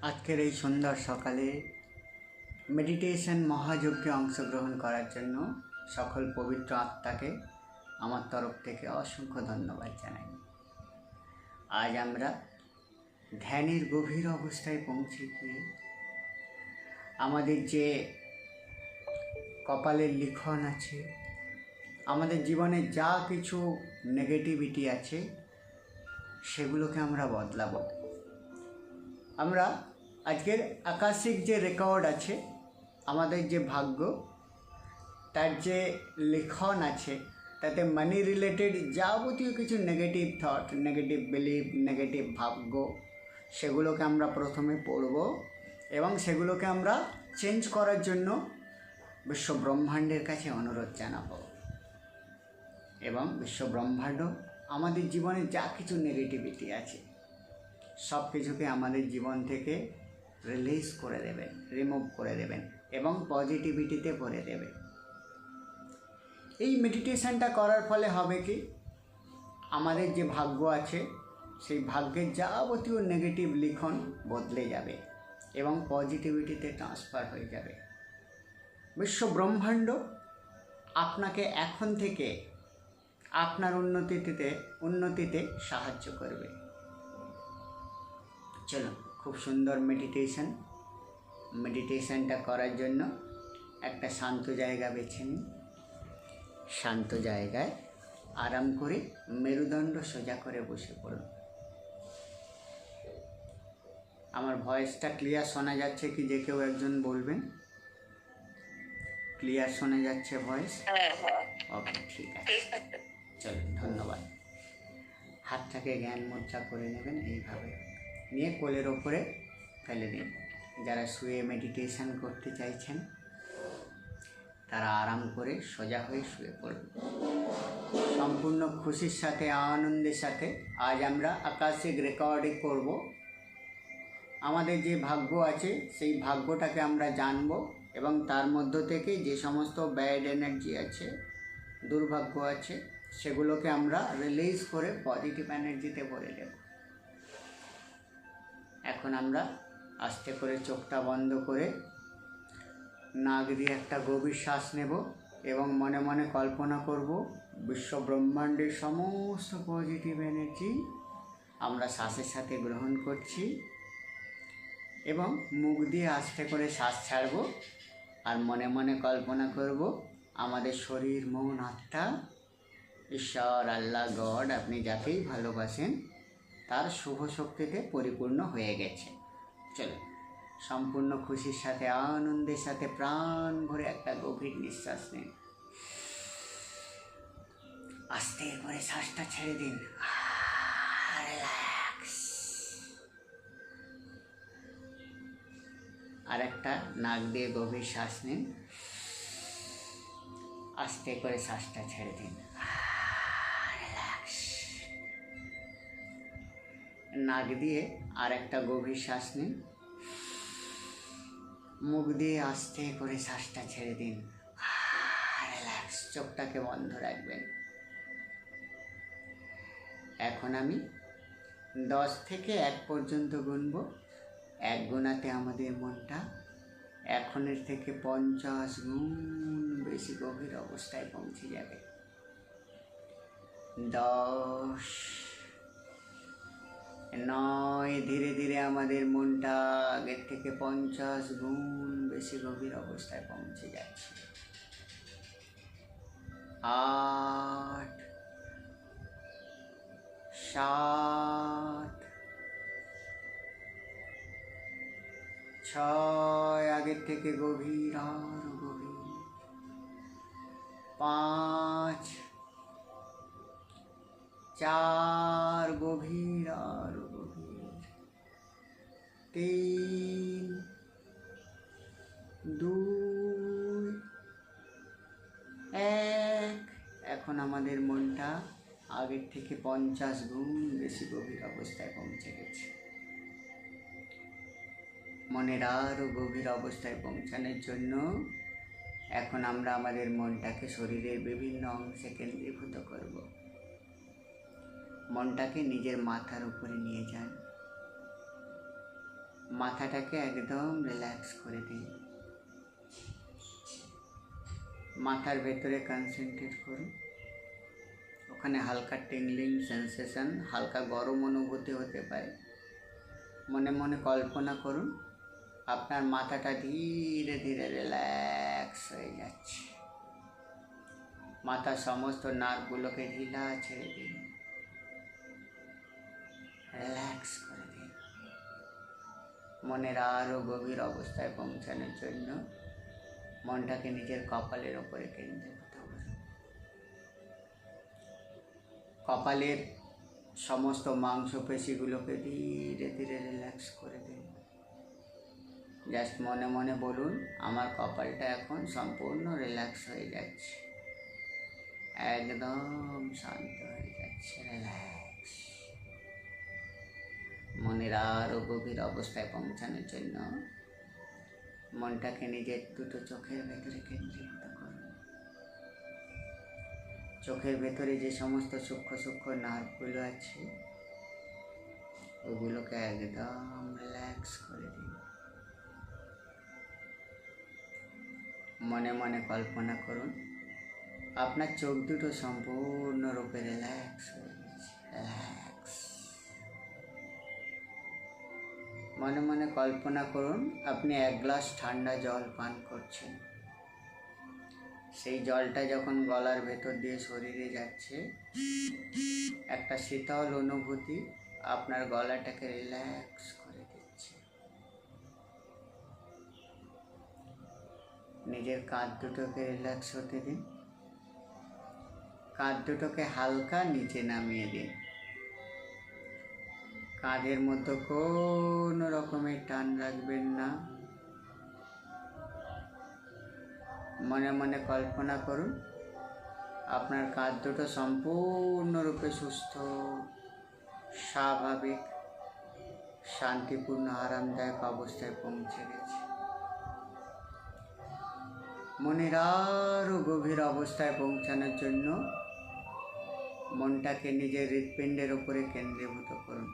আজকের এই সুন্দর সকালে মেডিটেশন মহাযজ্ঞে অংশগ্রহণ করার জন্য সকল পবিত্র আত্মাকে আমার তরফ থেকে অসংখ্য ধন্যবাদ জানাই। আজ আমরা ধ্যানের গভীর অবস্থায় পৌঁছে গিয়ে আমাদের যে কপালের লিখন আছে, আমাদের জীবনে যা কিছু নেগেটিভিটি আছে সেগুলোকে আমরা বদলাবো। আমরা আজকের আকাশিক যে রেকর্ড আছে, আমাদের যে ভাগ্য, তার যে লিখন আছে, তাতে মানি রিলেটেড যাবতীয় কিছু negative thought, negative believe, negative ভাগ্য, সেগুলোকে আমরা প্রথমে পড়ব এবং সেগুলোকে আমরা চেঞ্জ করার জন্য বিশ্ব ব্রহ্মাণ্ডের কাছে অনুরোধ জানাবো। এবং বিশ্ব ব্রহ্মাণ্ড আমাদের জীবনে যা কিছু নেগেটিভিটি আছে সব কিছুকে আমাদের জীবন থেকে রিলিজ করে দেবেন, রিমুভ করে দেবেন এবং পজিটিভিটিতে ভরে দেবেন। এই মেডিটেশনটা করার ফলে হবে কি, আমাদের যে ভাগ্য আছে সেই ভাগ্যের যাবতীয় নেগেটিভ লিখন বদলে যাবে এবং পজিটিভিটিতে ট্রান্সফার হয়ে যাবে। বিশ্ব ব্রহ্মাণ্ড আপনাকে এখন থেকে আপনার উন্নতিতে সাহায্য করবে। চলো, খুব সুন্দর মেডিটেশনটা করার জন্য একটা শান্ত জায়গা বেছে নিন। শান্ত জায়গায় আরাম করে মেরুদণ্ড সোজা করে বসে পড়ুন। আমার ভয়েসটা ক্লিয়ার শোনা যাচ্ছে কি? যে কেউ একজন বলবেন ক্লিয়ার শোনা যাচ্ছে ভয়েস? ওকে, ঠিক আছে, চলো, ধন্যবাদ। হাতটাকে জ্ঞান মুদ্রা করে নেবেন, এইভাবে নিয়ে কোলের ওপরে ফেলে দিন। যারা শুয়ে মেডিটেশন করতে চাইছেন তারা আরাম করে সোজা হয়ে শুয়ে পড়ুন। সম্পূর্ণ খুশির সাথে, আনন্দের সাথে আজ আমরা আকাশিক রেকর্ডিং করব। আমাদের যে ভাগ্য আছে সেই ভাগ্যটাকে আমরা জানব এবং তার মধ্য থেকে যে সমস্ত ব্যাড এনার্জি আছে, দুর্ভাগ্য আছে, সেগুলোকে আমরা রিলিজ করে পজিটিভ এনার্জিতে ভরে দেব। এখন আমরা আস্তে করে চোখটা বন্ধ করে নাক দিয়ে একটা গভীর শ্বাস নেব এবং মনে মনে কল্পনা করব বিশ্ব ব্রহ্মাণ্ডের সমস্ত পজিটিভ এনার্জি আমরা শ্বাসের সাথে গ্রহণ করছি এবং মুখ দিয়ে আস্তে করে শ্বাস ছাড়ব। আর মনে মনে কল্পনা করব আমাদের শরীর, মন, আত্মা, ঈশ্বর, আল্লাহ, গড, আপনি যাকেই ভালোবাসেন তার শুভ শক্তিতে পরিপূর্ণ হয়ে গেছে। চলো, সম্পূর্ণ খুশির সাথে, আনন্দের সাথে প্রাণ ভরে একটা গভীর নিঃশ্বাস নিন। আস্তে করে শ্বাসটা ছেড়ে দিন। রিল্যাক্স। আর একটা নাক দিয়ে গভীর শ্বাস নিন। আস্তে করে শ্বাসটা ছেড়ে দিন। রিল্যাক্স। নাক দিয়ে আর একটা গভীর শ্বাস নিন। মুখ দিয়ে আস্তে করে শ্বাসটা ছেড়ে দিন। রিল্যাক্স। চোখটাকে বন্ধ রাখবেন। এখন আমি 10 থেকে 1 পর্যন্ত গুনব। 1 গোনাতে আমাদের মনটা এখনের থেকে 50 গুণ বেশি গভীর অবস্থায় পৌঁছে যাবে। 10, 9, ধীরে ধীরে আমাদের মনটা আগের থেকে 50 গুণ বেশি গভীর অবস্থায় পৌঁছে যাচ্ছে। 8, 7, 6, আগের থেকে গভীর, আরো গভীর। 5, 4, গভীর, আরো গভীর। 3, 2, 1। এখন আমাদের মনটা আগের থেকে 50 গুণ বেশি গভীর অবস্থায় পৌঁছে গেছে। মনের আরও গভীর অবস্থায় পৌঁছানোর জন্য এখন আমরা আমাদের মনটাকে শরীরের বিভিন্ন অংশে কেন্দ্রীভূত করব। মনটাকে নিজের মাথার উপরে নিয়ে যান। মাথাটাকে একদম রিল্যাক্স করে দিন। মাথার ভেতরে কনসেন্ট্রেট করুন। ওখানে হালকা টিংলিং সেন্সেশন, হালকা গরম অনুভূতি হতে পারে। মনে মনে কল্পনা করুন আপনার মাথাটা ধীরে ধীরে রিল্যাক্স হয়ে যাচ্ছে। মাথার সমস্ত নার্ভগুলোকে ঢিলা ছেড়ে দিন, রিল্যাক্স করে দিন। মনের আরও গভীর অবস্থায় পৌঁছানোর জন্য মনটাকে নিজের কপালের ওপরে কেন্দ্রীভূত করুন। কপালের সমস্ত মাংসপেশিগুলোকে ধীরে ধীরে রিল্যাক্স করে দিন। জাস্ট মনে মনে বলুন, আমার কপালটা এখন সম্পূর্ণ রিল্যাক্স হয়ে যাচ্ছে, একদম শান্ত হয়ে যাচ্ছে, রিল্যাক্স। মনের আরও গভীর অবস্থায় পৌঁছানোর জন্য মনটাকে নিজের দুটো চোখের ভেতরে কেন্দ্রীভূত করুন। চোখের ভেতরে যে সমস্ত সূক্ষ্ম সূক্ষ্ম নার্ভগুলো আছে ওগুলোকে একদম রিল্যাক্স করে দিন। মনে মনে কল্পনা করুন আপনার চোখ দুটো সম্পূর্ণরূপে রিল্যাক্স হয়ে গেছে, রিল্যাক্স। মনে মনে কল্পনা করুন আপনি এক গ্লাস ঠান্ডা জল পান করছেন। সেই জলটা যখন গলার ভেতর দিয়ে শরীরে যাচ্ছে, একটা শীতল অনুভূতি আপনার গলাটাকে রিল্যাক্স করে দিচ্ছে। নিজের কাঁধ দুটোকে রিল্যাক্স হতে দিন। কাঁধ দুটোকে হালকা নিচে নামিয়ে দিন। কাঁধের মধ্যে কোনো রকমের টান রাখবেন না। মনে মনে কল্পনা করুন আপনার কাঁধ দুটো সম্পূর্ণরূপে সুস্থ, স্বাভাবিক, শান্তিপূর্ণ, আরামদায়ক অবস্থায় পৌঁছে গেছে। মনের আরও গভীর অবস্থায় পৌঁছানোর জন্য মনটাকে নিজের হৃৎপিণ্ডের উপরে কেন্দ্রীভূত করুন।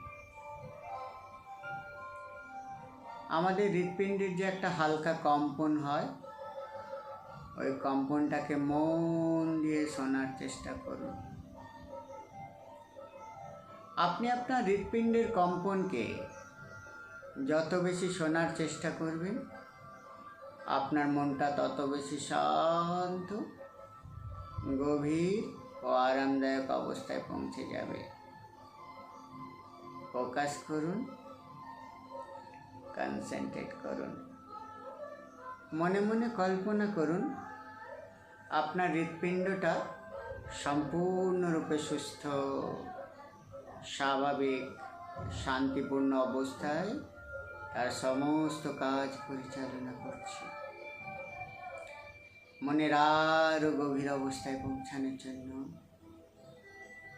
আমাদের হৃৎপিণ্ডের যে একটা হালকা কম্পন হয়, ওই কম্পনটাকে মন দিয়ে শোনার চেষ্টা করুন। আপনি আপনার হৃৎপিণ্ডের কম্পনকে যত বেশি শোনার চেষ্টা করবেন, আপনার মনটা তত বেশি শান্ত, গভীর ও আরামদায়ক অবস্থায় পৌঁছে যাবে। ফোকাস করুন, কনসেন্ট্রেট করুন। মনে মনে কল্পনা করুন আপনার হৃৎপিণ্ডটা সম্পূর্ণরূপে সুস্থ, স্বাভাবিক, শান্তিপূর্ণ অবস্থায় তার সমস্ত কাজ পরিচালনা করছে। মনের আরও গভীর অবস্থায় পৌঁছানোর জন্য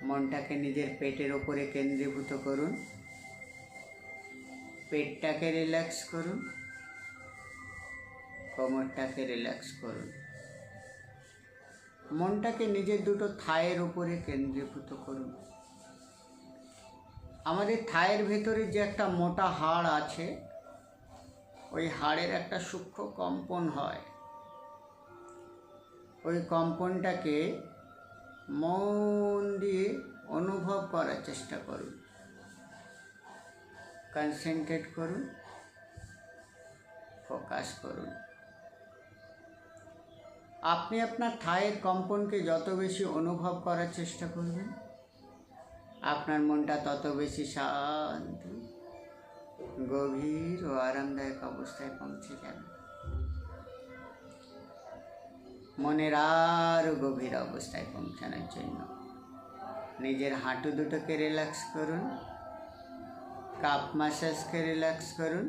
মনটাকে নিজের পেটের ওপরে কেন্দ্রীভূত করুন। পেটটাকে রিল্যাক্স করুন, কোমরটাকে রিল্যাক্স করুন। মনটাকে নিজের দুটো থায়ের উপরে কেন্দ্রীভূত করুন। আমাদের থায়ের ভেতরে যে একটা মোটা হাড় আছে, ওই হাড়ের একটা সূক্ষ্ম কম্পন হয়। ওই কম্পনটাকে মন দিয়ে অনুভব করার চেষ্টা করুন। কনসেন্ট্রেট করুন, ফোকাস করুন। আপনি আপনার থায়ের কম্পনকে যত বেশি অনুভব করার চেষ্টা করবেন, আপনার মনটা তত বেশি শান্ত, গভীর ও আরামদায়ক অবস্থায় পৌঁছে যাবে। মনের আরও গভীর অবস্থায় পৌঁছানোর জন্য নিজের হাঁটু দুটোকে রিল্যাক্স করুন, কাপ মাসাজকে রিল্যাক্স করুন।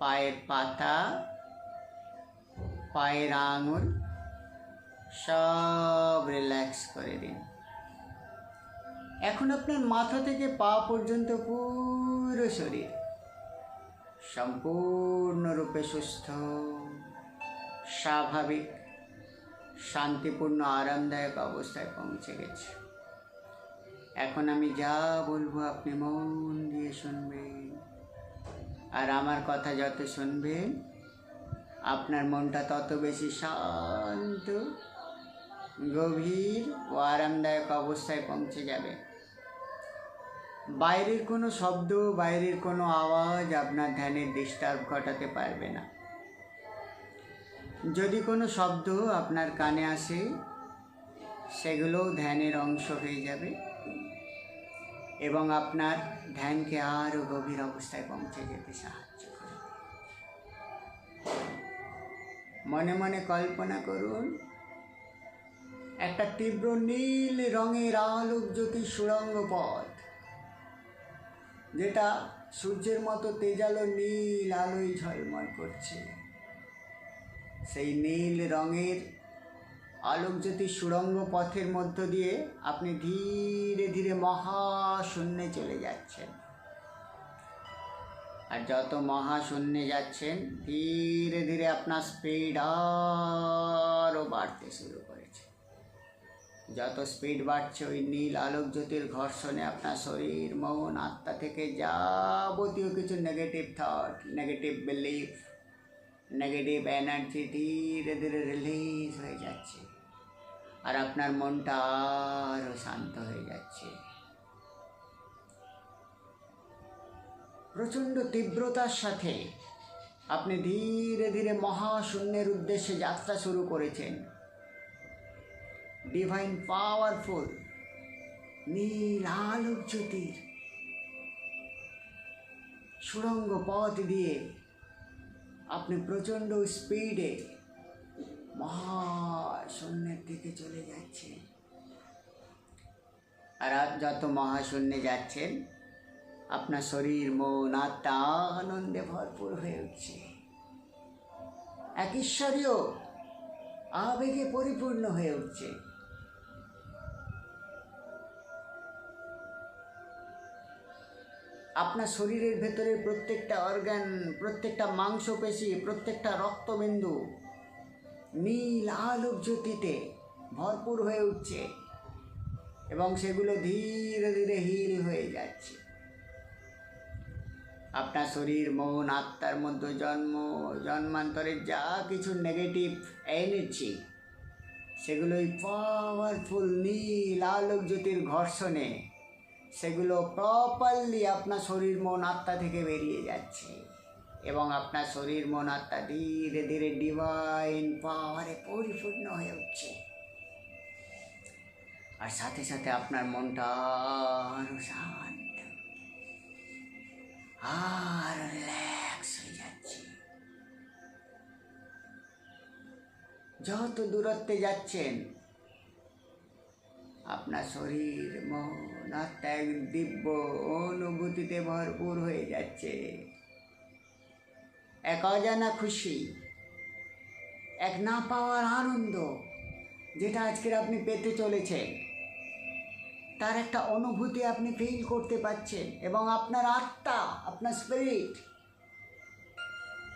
পায়ের পাতা, পায়ের আঙুল সব রিল্যাক্স করে দিন। এখন আপনার মাথা থেকে পা পর্যন্ত পুরো শরীর সম্পূর্ণরূপে সুস্থ, স্বাভাবিক, শান্তিপূর্ণ, আরামদায়ক অবস্থায় পৌঁছে গেছে। এখন আমি যা বলবো আপনি মন দিয়ে শুনবেন। আর আমার কথা যত শুনবেন আপনার মনটা তত বেশি শান্ত, গভীর ও আরামদায়ক অবস্থায় পৌঁছে যাবে। বাইরের কোনো শব্দ, বাইরের কোনো আওয়াজ আপনার ধ্যানের ডিস্টার্ব ঘটাতে পারবে না। যদি কোনো শব্দ আপনার কানে আসে, সেগুলোও ধ্যানের অংশ হয়ে যাবে এবং আপনার ধ্যানকে আরও গভীর অবস্থায় পৌঁছে যেতে সাহায্য করবে। মনে মনে কল্পনা করুন, একটা তীব্র নীল রঙের আলোক জ্যোতি সুড়ঙ্গ পথ, যেটা সূর্যের মতো তেজালো নীল আলোয় ঝলমল করছে। সেই নীল রঙের আলোকজ্যোতি সুড়ঙ্গ পথের মধ্য দিয়ে আপনি ধীরে ধীরে মহাশূন্যে চলে যাচ্ছেন। আর যত মহাশূন্যে যাচ্ছেন, ধীরে ধীরে আপনার স্পিড আরও বাড়তে শুরু করেছে। যত স্পিড বাড়ছে, ওই নীল আলোকজ্যোতির ঘর্ষণে আপনার শরীর, মন, আত্মা থেকে যাবতীয় কিছু negative thought, negative belief, negative energy ধীরে ধীরে রিলিজ হয়ে যাচ্ছে। আর আপনার মনটা আরও শান্ত হয়ে যাচ্ছে। প্রচণ্ড তীব্রতার সাথে আপনি ধীরে ধীরে মহাশূন্যের উদ্দেশ্যে যাত্রা শুরু করেছেন। ডিভাইন পাওয়ারফুল নীল আলোক জ্যোতির সুড়ঙ্গ পথ দিয়ে আপনি প্রচণ্ড স্পিডে মহাশূন্যের দিকে চলে যাচ্ছেন। আর যত মহাশূন্যে যাচ্ছেন, আপনার শরীর, মন, আত্মা আনন্দে ভরপুর হয়ে উঠছে। এক ঈশ্বরীয় আবেগে পরিপূর্ণ হয়ে উঠছে। আপনার শরীরের ভেতরে প্রত্যেকটা অর্গান, প্রত্যেকটা মাংসপেশি, প্রত্যেকটা রক্তবিন্দু নীল আলোক জ্যোতিতে ভরপুর হয়ে উঠছে এবং সেগুলো ধীরে ধীরে হিল হয়ে যাচ্ছে। আপনার শরীর, মন, আত্মার মধ্যে জন্মান্তরের যা কিছু নেগেটিভ এনার্জি, সেগুলোই পাওয়ারফুল নীল আলোক জ্যোতির ঘর্ষণে সেগুলো প্রপারলি আপনার শরীর, মন, আত্মা থেকে বেরিয়ে যাচ্ছে এবং আপনার শরীর, মন, আত্মা ধীরে ধীরে ডিভাইন পাওয়ারে পরিপূর্ণ হয়ে উঠছে। আর সাথে সাথে আপনার মনটা আরও শান্ত আর রিল্যাক্স হয়ে যাচ্ছে। যত দূরত্বে যাচ্ছেন, আপনার শরীর, মন, আত্মা এক দিব্য অনুভূতিতে ভরপুর হয়ে যাচ্ছে। এক অজানা খুশি, এক না পাওয়ার আনন্দ, যেটা আজকের আপনি পেতে চলেছেন, তার একটা অনুভূতি আপনি ফিল করতে পারছেন এবং আপনার আত্মা, আপনার স্পিরিট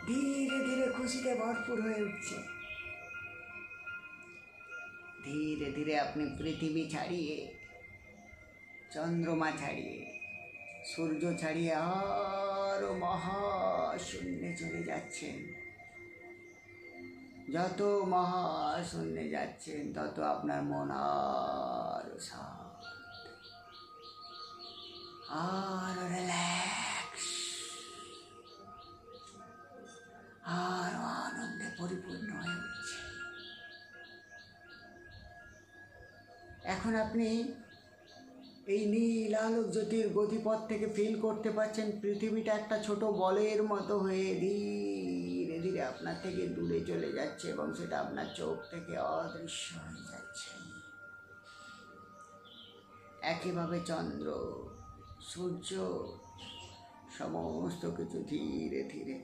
ধীরে ধীরে খুশিতে ভরপুর হয়ে উঠছে। ধীরে ধীরে আপনি পৃথিবী ছাড়িয়ে, চন্দ্রমা ছাড়িয়ে, সূর্য ছাড়িয়ে আরও মহাশূন্যে চলে যাচ্ছেন। যত মহাশূন্যে যাচ্ছেন, তত আপনার মন আরও শান্ত আর রিল্যাক্স আর আনন্দে পরিপূর্ণ হয়ে উঠছে। এখন আপনি এই নীল আলোক জ্যোতির গতিপথ থেকে ফিল করতে পারছেন পৃথিবীটা একটা ছোট বলের মতো হয়ে ধীরে ধীরে আপনার থেকে দূরে চলে যাচ্ছে এবং সেটা আপনার চোখ থেকে অদৃশ্য হয়ে যাচ্ছে। একইভাবে চন্দ্র, সূর্য, সমস্ত কিছু ধীরে ধীরে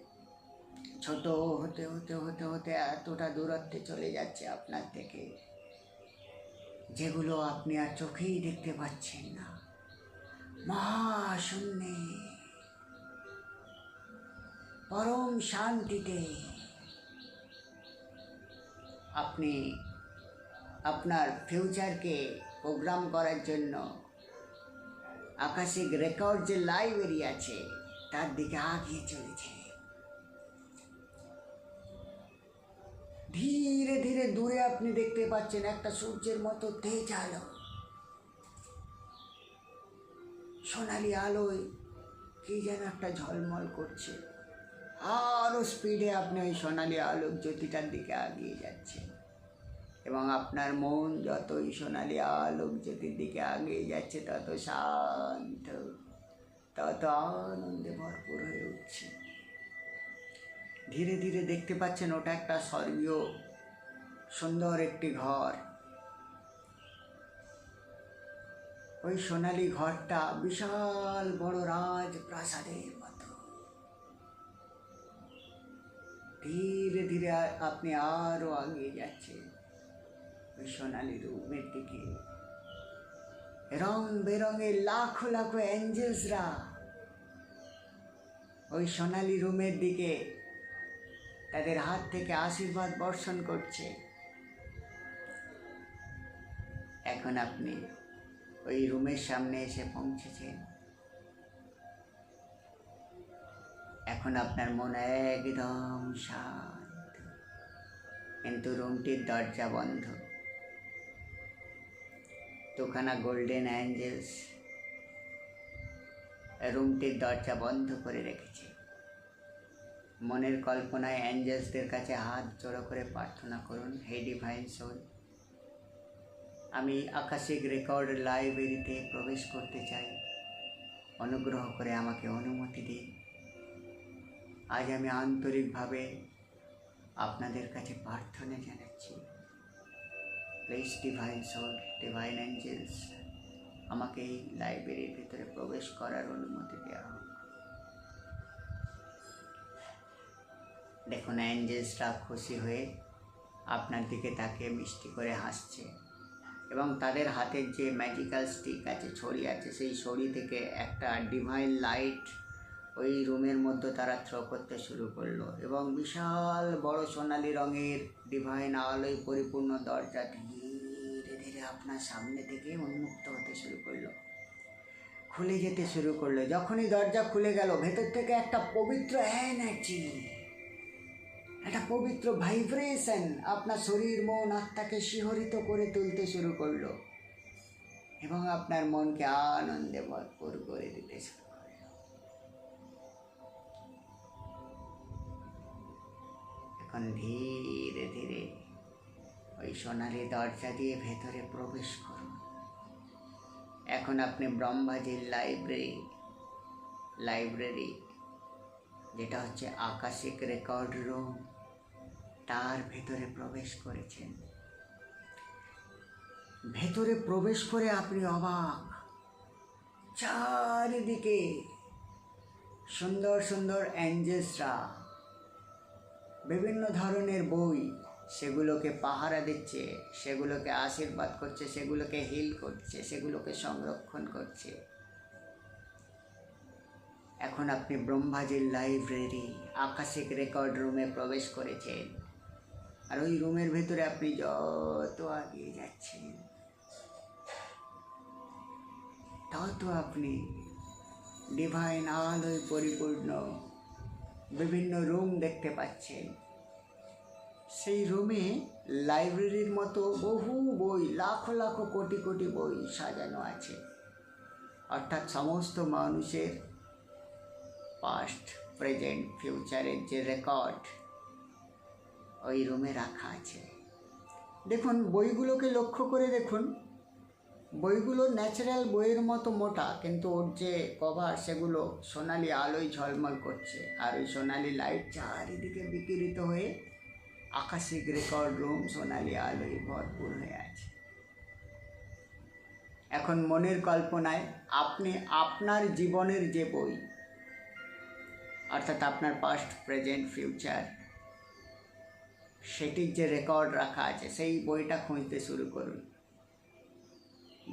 ছোট হতে হতে হতে হতে এতটা দূরত্বে চলে যাচ্ছে আপনার থেকে, যেগুলো আপনি আর চোখেই দেখতে পাচ্ছেন না। মহাশূন্যে, পরম শান্তিতে আপনি আপনার ফিউচারকে প্রোগ্রাম করার জন্য আকাশিক রেকর্ড যে লাইব্রেরি আছে, তার দিকে আগিয়ে চলেছে। ধীরে ধীরে দূরে আপনি দেখতে পাচ্ছেন একটা সূর্যের মতো তেজ আলো, সোনালি আলোয় কি যেন একটা ঝলমল করছে। আরো স্পিডে আপনি ওই সোনালি আলোক জ্যোতিটার দিকে আগিয়ে যাচ্ছেন, এবং আপনার মন যতই সোনালি আলোক জ্যোতির দিকে আগিয়ে যাচ্ছে তত শান্ত, তত আনন্দে ভরপুর হয়ে উঠছে। ধীরে ধীরে দেখতে পাচ্ছেন ওটা একটা স্বর্গীয় সুন্দর একটি ঘর। ওই সোনালি ঘরটা বিশাল বড় রাজপ্রাসাদের মতো। ধীরে ধীরে আপনি আরো আগিয়ে যাচ্ছেন ওই সোনালি রুমের দিকে। রং বেরঙের লাখো লাখো অ্যাঞ্জেলসরা ওই সোনালি রুমের দিকে তাদের হাত থেকে আশীর্বাদ বর্ষণ করছে। এখন আপনি ওই রুমের সামনে এসে পৌঁছেছেন। এখন আপনার মন একদম শান্ত, কিন্তু রুমটির দরজা বন্ধ। দুখানা গোল্ডেন অ্যাঞ্জেলস রুমটির দরজা বন্ধ করে রেখেছে। মনের কল্পনায় অ্যাঞ্জেলসদের কাছে হাত জড়ো করে প্রার্থনা করুন, হে ডিভাইন সোল, আমি আকাশিক রেকর্ড লাইব্রেরিতে প্রবেশ করতে চাই, অনুগ্রহ করে আমাকে অনুমতি দিন। আজ আমি আন্তরিকভাবে আপনাদের কাছে প্রার্থনা জানাচ্ছি, please divine soul, divine angels, আমাকে এই লাইব্রেরির ভিতরে প্রবেশ করার অনুমতি দেওয়া হোক। দেখুন অ্যাঞ্জেলসরা খুশি হয়ে আপনার দিকে তাকিয়ে মিষ্টি করে হাসছে, এবং তাদের হাতের যে ম্যাজিক্যাল স্টিক আছে, ছড়ি আছে, সেই ছড়ি থেকে একটা ডিভাইন লাইট ওই রুমের মধ্যে তারা থ্রো করতে শুরু করলো, এবং বিশাল বড় সোনালি রঙের ডিভাইন আলোয় পরিপূর্ণ দরজা ধীরে ধীরে আপনার সামনে থেকে উন্মুক্ত হতে শুরু করলো, খুলে যেতে শুরু করলো। যখনই দরজা খুলে গেল, ভেতর থেকে একটা পবিত্র এনার্জি, একটা পবিত্র ভাইব্রেশন আপনার শরীর মন আত্মাকে শিহরিত করে তুলতে শুরু করলো, এবং আপনার মনকে আনন্দে ভরপুর করে দিতে শুরু করলো। এখন ধীরে ধীরে ওই সোনালি দরজা দিয়ে ভেতরে প্রবেশ করুন। এখন আপনি ব্রহ্মাজির লাইব্রেরি যেটা হচ্ছে আকাশিক রেকর্ড রুম, তার ভেতরে প্রবেশ করেছেন। ভেতরে প্রবেশ করে আপনি অবাক, চারিদিকে সুন্দর সুন্দর অ্যাঞ্জেলসরা বিভিন্ন ধরনের বই, সেগুলোকে পাহারা দিচ্ছে, সেগুলোকে আশীর্বাদ করছে, সেগুলোকে হিল করছে, সেগুলোকে সংরক্ষণ করছে। এখন আপনি ব্রহ্মাজির লাইব্রেরি আকাশিক রেকর্ড রুমে প্রবেশ করেছেন, আর ওই রুমের ভেতরে আপনি যত এগিয়ে যাচ্ছেন তত আপনি ডিভাইন আলোয় পরিপূর্ণ বিভিন্ন রুম দেখতে পাচ্ছেন। সেই রুমে লাইব্রেরির মতো বহু বই, লাখো লাখো কোটি কোটি বই সাজানো আছে, অর্থাৎ সমস্ত মানুষের পাস্ট, প্রেজেন্ট, ফিউচারের যে রেকর্ড ওই রুমে রাখা আছে। দেখুন বইগুলোকে লক্ষ্য করে দেখুন, বইগুলো ন্যাচারাল বইয়ের মতো মোটা, কিন্তু ওর যে কভার সেগুলো সোনালি আলোয় ঝলমল করছে, আর ওই সোনালি লাইট চারিদিকে বিকিরিত হয়ে আকাশিক রেকর্ড রুম সোনালি আলোয় ভরপুর হয়ে আছে। এখন মনের কল্পনায় আপনি আপনার জীবনের যে বই, অর্থাৎ আপনার পাস্ট, প্রেজেন্ট, ফিউচার, সেটির যে রেকর্ড রাখা আছে সেই বইটা খুঁজতে শুরু করুন।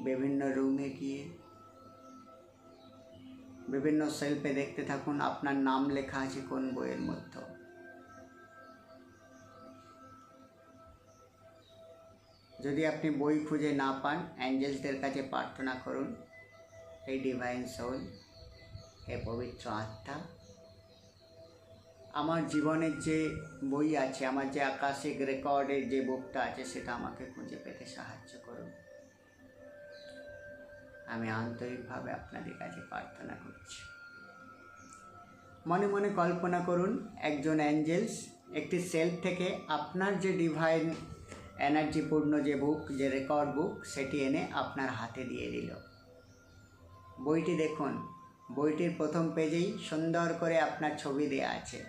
বিভিন্ন রুমে গিয়ে বিভিন্ন শেলফে দেখতে থাকুন আপনার নাম লেখা আছে কোন বইয়ের মধ্যে। যদি আপনি বই খুঁজে না পান, অ্যাঞ্জেলসদের কাছে প্রার্থনা করুন, এই ডিভাইন সোল, হে পবিত্র আত্মা, আমার জীবনের যে বই আছে, আমার যে আকাশিক রেকর্ডের যে বুকটা আছে, সেটা আমাকে খুঁজে পেতে সাহায্য করুন। আমি আন্তরিকভাবে আপনাদের কাছে প্রার্থনা করছি। মনে মনে কল্পনা করুন, একজন অ্যাঞ্জেলস একটি সেলফ থেকে আপনার যে ডিভাইন এনার্জিপূর্ণ যে বুক, যে রেকর্ড বুক, সেটি এনে আপনার হাতে দিয়ে দিল। বইটি দেখুন, বইটির প্রথম পেজেই সুন্দর করে আপনার ছবি দেওয়া আছে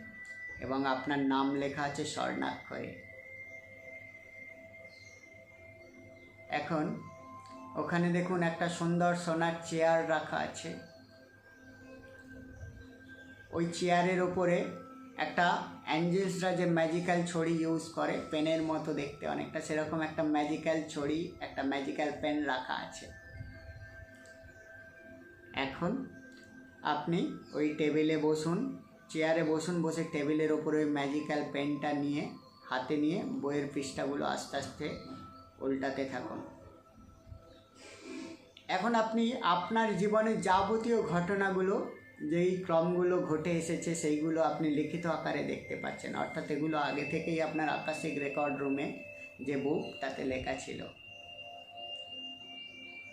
এবং আপনার নাম লেখা আছে স্বর্ণাক্ষরে। এখন ওখানে দেখুন একটা সুন্দর সোনার চেয়ার রাখা আছে। ওই চেয়ারের ওপরে একটা অ্যাঞ্জেলসরা যে ম্যাজিক্যাল ছড়ি ইউজ করে, পেনের মতো দেখতে অনেকটা, সেরকম একটা ম্যাজিক্যাল ছড়ি, একটা ম্যাজিক্যাল পেন রাখা আছে। এখন আপনি ওই টেবিলে বসুন, চেয়ারে বসুন, বসে টেবিলের ওপরে ওই ম্যাজিক্যাল পেনটা নিয়ে হাতে নিয়ে বইয়ের পৃষ্ঠাগুলো আস্তে আস্তে উল্টাতে থাকুন। এখন আপনি আপনার জীবনের যাবতীয় ঘটনাগুলো, যেই ক্রমগুলো ঘটে এসেছে, সেইগুলো আপনি লিখিত আকারে দেখতে পাচ্ছেন। অর্থাৎ এগুলো আগে থেকেই আপনার আকাশিক রেকর্ড রুমে যে বুক, তাতে লেখা ছিল।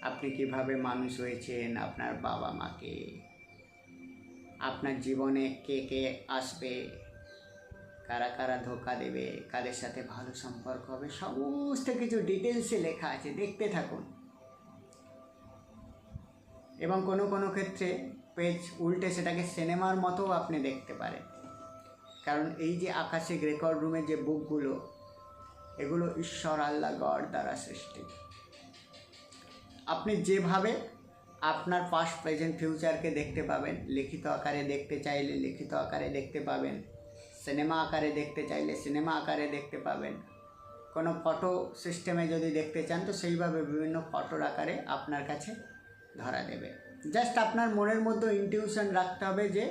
আপনি কিভাবে মানুষ হয়েছেন, আপনার বাবা মাকে, আপনার জীবনে কে কে আসবে, কারা কারা ধোকা দেবে, কাদের সাথে ভালো সম্পর্ক হবে, সমস্ত কিছু ডিটেলসে লেখা আছে। দেখতে থাকুন। এবং কোনো কোনো ক্ষেত্রে পেজ উল্টে সেটাকে সিনেমার মতোও আপনি দেখতে পারেন। কারণ এই যে আকাশিক রেকর্ড রুমের যে বুকগুলো, এগুলো ঈশ্বর আল্লাহ গড দ্বারা সৃষ্টি। আপনি যেভাবে আপনার পাস্ট প্রেজেন্ট ফিউচারকে দেখতে পাবেন, লিখিত আকারে দেখতে চাইলে লিখিত আকারে দেখতে পাবেন, সিনেমা আকারে দেখতে চাইলে সিনেমা আকারে দেখতে পাবেন, কোনো ফটো সিস্টেমে যদি দেখতে চান তো সেইভাবে বিভিন্ন ফটোর আকারে আপনার কাছে ধরা দেবে। জাস্ট আপনার মনের মধ্যে ইনটিউশন রাখতে হবে যে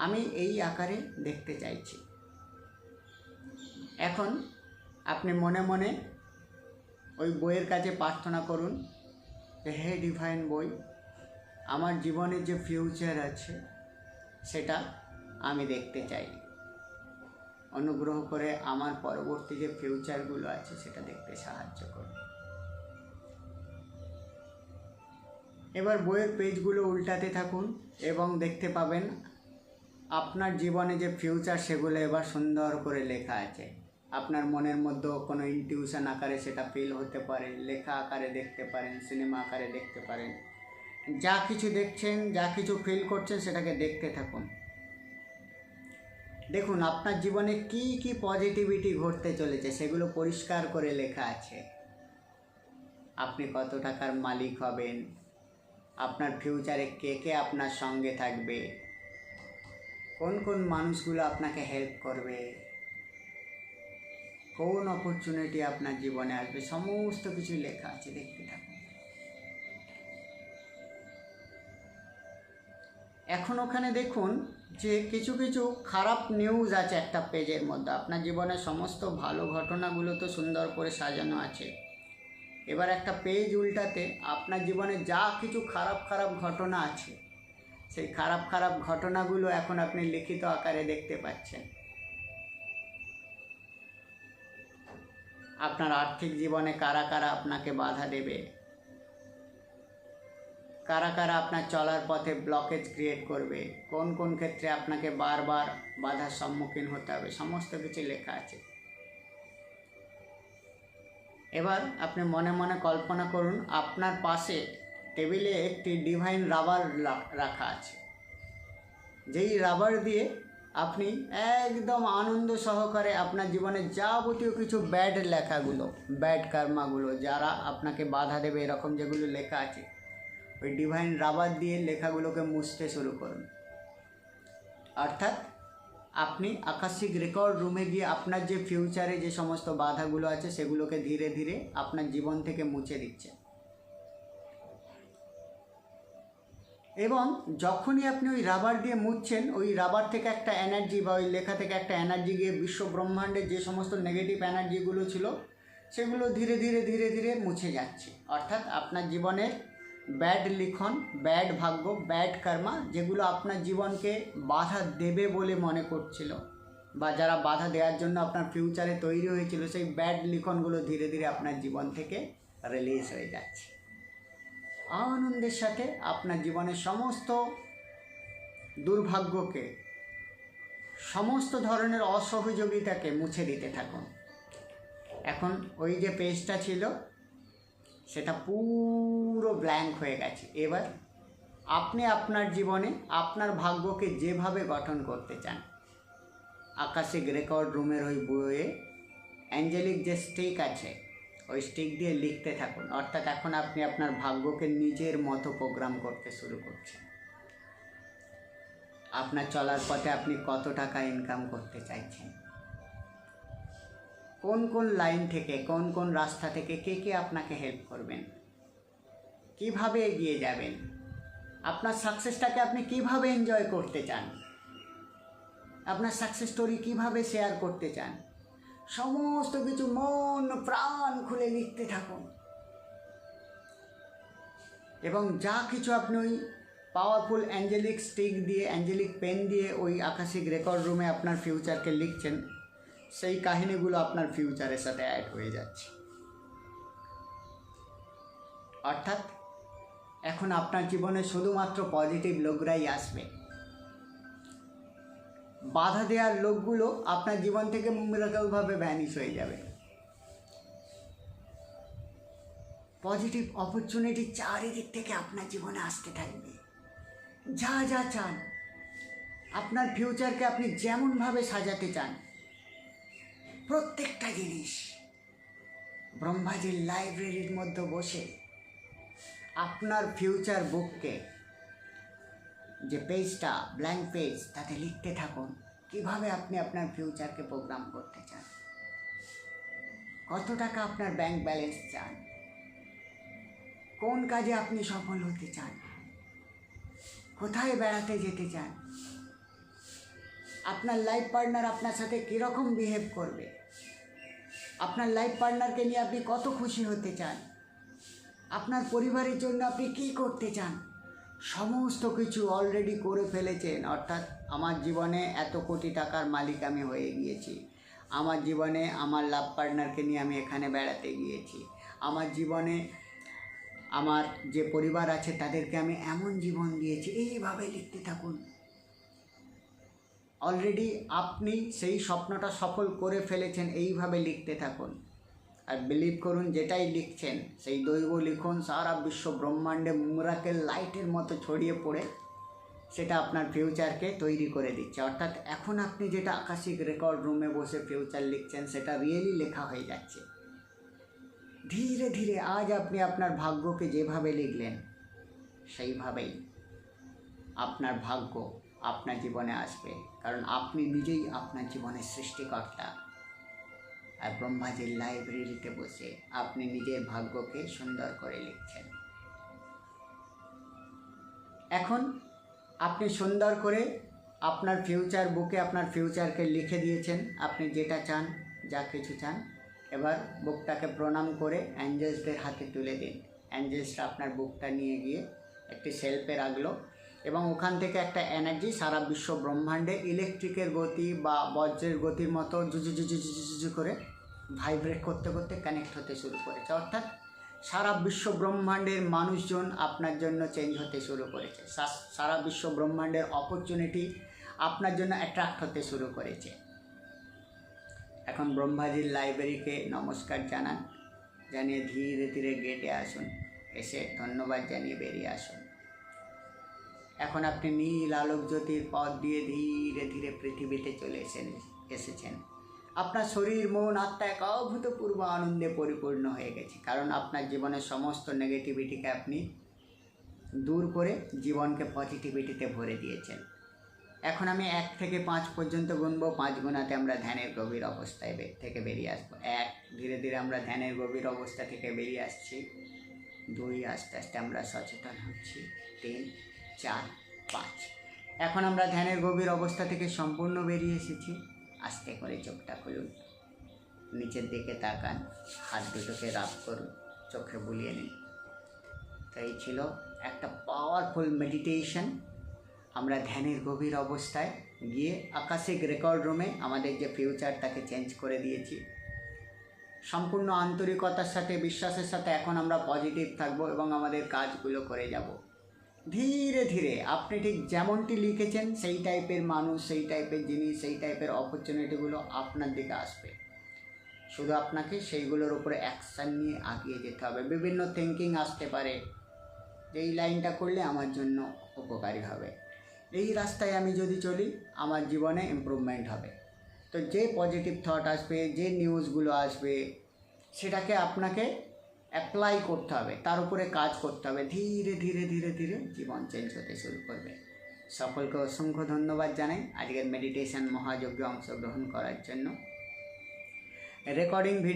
আমি এই আকারে দেখতে চাইছি। এখন আপনি মনে মনে ওই বইয়ের কাছে প্রার্থনা করুন যে হে ডিভাইন বই, আমার জীবনের যে ফিউচার আছে সেটা আমি দেখতে চাই। অনুগ্রহ করে আমার পরবর্তী যে ফিউচারগুলো আছে সেটা দেখতে সাহায্য করুন। এবার বইয়ের পেজগুলো উল্টাতে থাকুন এবং দেখতে পাবেন আপনার জীবনে যে ফিউচার, সেগুলো এবার সুন্দর করে লেখা আছে। আপনার মনের মধ্যেও কোনো ইনটিউশন আকারে সেটা ফিল হতে পারে, লেখা আকারে দেখতে পারেন, সিনেমা আকারে দেখতে পারেন। যা কিছু দেখছেন, যা কিছু ফিল করছেন, সেটাকে দেখতে থাকুন। দেখুন আপনার জীবনে কি কি পজিটিভিটি ঘটতে চলেছে, সেগুলো পরিষ্কার করে লেখা আছে। আপনি কত টাকার মালিক হবেন, আপনার ফিউচারে কে কে আপনার সঙ্গে থাকবে, কোন কোন মানুষগুলো আপনাকে হেল্প করবে, কোন অপরচুনিটি আপনার জীবনে আসবে, সমস্ত কিছু লেখা আছে। দেখতে থাকুন। এখন ওখানে দেখুন যে কিছু কিছু খারাপ নিউজ আছে একটা পেজের মধ্যে। আপনার জীবনের সমস্ত ভালো ঘটনাগুলো তো সুন্দর করে সাজানো আছে। এবার একটা পেজ উল্টাতে আপনার জীবনে যা কিছু খারাপ খারাপ ঘটনা আছে, সেই খারাপ খারাপ ঘটনাগুলো এখন আপনি লিখিত আকারে দেখতে পাচ্ছেন। আপনার আর্থিক জীবনে কারা কারা আপনাকে বাধা দেবে, কারা কারা আপনার চলার পথে ব্লকেজ ক্রিয়েট করবে, কোন কোন ক্ষেত্রে আপনাকে বারবার বাধার সম্মুখীন হতে হবে, সমস্ত কিছু লেখা আছে। এবার আপনি মনে মনে কল্পনা করুন আপনার পাশে টেবিলে একটি ডিভাইন রাবার রাখা আছে। যেই রাবার দিয়ে আপনি একদম আনন্দ সহকারে আপনার জীবনের যাবতীয় কিছু ব্যাড লেখাগুলো, ব্যাড কর্মাগুলো, যারা আপনাকে বাধা দেবে এরকম যেগুলো লেখা আছে, ওই ডিভাইন রাবার দিয়ে লেখাগুলোকে মুছতে শুরু করুন। অর্থাৎ আপনি আকাশিক রেকর্ড রুমে গিয়ে আপনার যে ফিউচারে যে সমস্ত বাধাগুলো আছে সেগুলোকে ধীরে ধীরে আপনার জীবন থেকে মুছে দিচ্ছেন। এবং যখনই আপনি ওই রাবার দিয়ে মুছছেন, ওই রাবার থেকে একটা এনার্জি বা ওই লেখা থেকে একটা এনার্জি গিয়ে বিশ্ব ব্রহ্মাণ্ডের যে সমস্ত নেগেটিভ এনার্জিগুলো ছিল সেগুলো ধীরে ধীরে ধীরে ধীরে মুছে যাচ্ছে। অর্থাৎ আপনার জীবনের ব্যাড লিখন, ব্যাড ভাগ্য, ব্যাড কর্মা, যেগুলো আপনার জীবনকে বাধা দেবে বলে মনে করছিল বা যারা বাধা দেওয়ার জন্য আপনার ফিউচারে তৈরি হয়েছিল, সেই ব্যাড লিখনগুলো ধীরে ধীরে আপনার জীবন থেকে রিলিজ হয়ে যাচ্ছে। আনন্দের সাথে আপনার জীবনের সমস্ত দুর্ভাগ্যকে, সমস্ত ধরনের অসহযোগিতাকে মুছে দিতে থাকুন। এখন ওই যে পেজটা ছিল সেটা পুরো ব্ল্যাঙ্ক হয়ে গেছে। এবার আপনি আপনার জীবনে আপনার ভাগ্যকে যেভাবে গঠন করতে চান, আকাশিক রেকর্ড রুমের ওই বইয়ে অ্যাঞ্জেলিক যে স্টিক আছে ওই স্টিক দিয়ে লিখতে থাকুন। অর্থাৎ এখন আপনি আপনার ভাগ্যকে নিজের মতো প্রোগ্রাম করতে শুরু করছেন। আপনার চলার পথে আপনি কত টাকা ইনকাম করতে চাইছেন, কোন কোন লাইন থেকে, কোন কোন রাস্তা থেকে কে কে আপনাকে হেল্প করবেন, কিভাবে এগিয়ে যাবেন, আপনার সাকসেসটাকে আপনি কিভাবে এনজয় করতে চান, আপনার সাকসেস স্টোরি কিভাবে শেয়ার করতে চান, সমস্ত কিছু মন প্রাণ খুলে লিখতে থাকুন। এবং যা কিছু আপনি ওই পাওয়ারফুল অ্যাঞ্জেলিক স্টিক দিয়ে, অ্যাঞ্জেলিক পেন দিয়ে ওই আকাশিক রেকর্ড রুমে আপনার ফিউচারকে লিখছেন, সেই কাহিনীগুলো আপনার ফিউচারের সাথে অ্যাড হয়ে যাচ্ছে। অর্থাৎ এখন আপনার জীবনে শুধুমাত্র পজিটিভ লোকরাই আসবে। বাধা দেওয়ার লোকগুলো আপনার জীবন থেকে মিরাকলভাবে ভ্যানিশ হয়ে যাবে। পজিটিভ অপরচুনিটি চারিদিক থেকে আপনার জীবনে আসতে থাকবে। যা যা চান, আপনার ফিউচারকে আপনি যেমনভাবে সাজাতে চান, প্রত্যেকটা জিনিস ব্রহ্মাজির লাইব্রেরির মধ্যে বসে আপনার ফিউচার বুককে, যে পেজটা ব্ল্যাঙ্ক পেজ, তাতে লিখতে থাকুন কিভাবে আপনি আপনার ফিউচারকে প্রোগ্রাম করতে চান, কত টাকা আপনার ব্যাংক ব্যালেন্স চান, কোন কাজে আপনি সফল হতে চান, কোথায় বেড়াতে যেতে চান, আপনার লাইফ পার্টনার আপনার সাথে কীরকম বিহেভ করবে, আপনার লাইফ পার্টনারকে নিয়ে আপনি কত খুশি হতে চান, আপনার পরিবারের জন্য আপনি কী করতে চান, সমস্ত কিছু অলরেডি করে ফেলেছেন। অর্থাৎ আমার জীবনে এত কোটি টাকার মালিক আমি হয়ে গিয়েছি, আমার জীবনে আমার লাভ পার্টনারকে নিয়ে আমি এখানে বেড়াতে গিয়েছি, আমার জীবনে আমার যে পরিবার আছে তাদেরকে আমি এমন জীবন দিয়েছি। এইভাবে লিখতে থাকুন। অলরেডি আপনি সেই স্বপ্নটা সফল করে ফেলেছেন, এইভাবে লিখতে থাকুন। আর বিলিভ করুন, যেটাই লিখছেন সেই দৈব লিখন সারা বিশ্ব ব্রহ্মাণ্ডে মিরাকেল লাইটের মতো ছড়িয়ে পড়ে সেটা আপনার ফিউচারকে তৈরি করে দিচ্ছে। অর্থাৎ এখন আপনি যেটা আকাশিক রেকর্ড রুমে বসে ফিউচার লিখছেন সেটা রিয়েলি লেখা হয়ে যাচ্ছে। ধীরে ধীরে আজ আপনি আপনার ভাগ্যকে যেভাবে লিখলেন সেইভাবেই আপনার ভাগ্য আপনার জীবনে আসবে। কারণ আপনি নিজেই আপনার জীবনের সৃষ্টিকর্তা। আর ব্রহ্মাজির লাইব্রেরিতে বসে আপনি নিজের ভাগ্যকে সুন্দর করে লিখছেন। এখন আপনি সুন্দর করে আপনার ফিউচার বুকে আপনার ফিউচারকে লিখে দিয়েছেন। আপনি যেটা চান, যা কিছু চান, এবার বুকটাকে প্রণাম করে অ্যাঞ্জেলসদের হাতে তুলে দিন। অ্যাঞ্জেলসরা আপনার বুকটা নিয়ে গিয়ে একটি শেলফে রাখলো এবং ওখান থেকে একটা এনার্জি সারা বিশ্ব ব্রহ্মাণ্ডে ইলেকট্রিকের গতি বা বজ্রের গতির মতো জুজু করে ভাইব্রেট করতে করতে কানেক্ট হতে শুরু করেছে। অর্থাৎ সারা বিশ্ব ব্রহ্মাণ্ডের মানুষজন আপনার জন্য চেঞ্জ হতে শুরু করেছে। সারা বিশ্ব ব্রহ্মাণ্ডের অপরচুনিটি আপনার জন্য অ্যাট্রাক্ট হতে শুরু করেছে। এখন ব্রহ্মাজির লাইব্রেরিকে নমস্কার জানান, জানিয়ে ধীরে ধীরে গেটে আসুন, এসে ধন্যবাদ জানিয়ে বেরিয়ে আসুন। এখন আপনি নীল আলোক জ্যোতির পথ দিয়ে ধীরে ধীরে পৃথিবীতে চলে এসেছেন। আপনার শরীর, মন, আত্মা এক অভূতপূর্ব আনন্দে পরিপূর্ণ হয়ে গেছে। কারণ আপনার জীবনের সমস্ত নেগেটিভিটিকে আপনি দূর করে জীবনকে পজিটিভিটিতে ভরে দিয়েছেন। এখন আমি 1 থেকে 5 পর্যন্ত গুনবো। 5 গুণাতে আমরা ধ্যানের গভীর অবস্থায় থেকে বেরিয়ে আসবো। 1, ধীরে ধীরে আমরা ধ্যানের গভীর অবস্থা থেকে বেরিয়ে আসছি। 2, আস্তে আস্তে আমরা সচেতন হচ্ছি। 3, 4, 5। এখন আমরা ধ্যানের গভীর অবস্থা থেকে সম্পূর্ণ বেরিয়ে এসেছি। আস্তে করে চোখটা খুলুন, নিচের দিকে তাকান, হাত দুটোকে রাব করুন, চোখে বুলিয়ে নিন। তো এই ছিল একটা পাওয়ারফুল মেডিটেশন। আমরা ধ্যানের গভীর অবস্থায় গিয়ে আকাশিক রেকর্ড রুমে আমাদের যে ফিউচার তাকে চেঞ্জ করে দিয়েছি। সম্পূর্ণ আন্তরিকতার সাথে, বিশ্বাসের সাথে এখন আমরা পজিটিভ থাকবো এবং আমাদের কাজগুলো করে যাব। ধীরে ধীরে আপনি ঠিক যেমনটি লিখেছেন সেই টাইপের মানুষ, সেই টাইপের জিনিস, সেই টাইপের অপরচুনিটিগুলো আপনার দিকে আসবে। শুধু আপনাকে সেইগুলোর উপরে অ্যাকশান নিয়ে এগিয়ে যেতে হবে। বিভিন্ন থিঙ্কিং আসতে পারে যে এই লাইনটা করলে আমার জন্য উপকারী হবে, এই রাস্তায় আমি যদি চলি আমার জীবনে ইমপ্রুভমেন্ট হবে। তো যে পজিটিভ থট আসবে, যে নিউজগুলো আসবে, সেটাকে আপনাকে অ্যাপ্লাই করতে হবে, তার উপরে কাজ করতে হবে। ধীরে ধীরে ধীরে ধীরে জীবন চেঞ্জ হতে শুরু করবে। সকলকে অসংখ্য ধন্যবাদ জানাই আজকের মেডিটেশন মহাযজ্ঞে অংশগ্রহণ করার জন্য। Recording video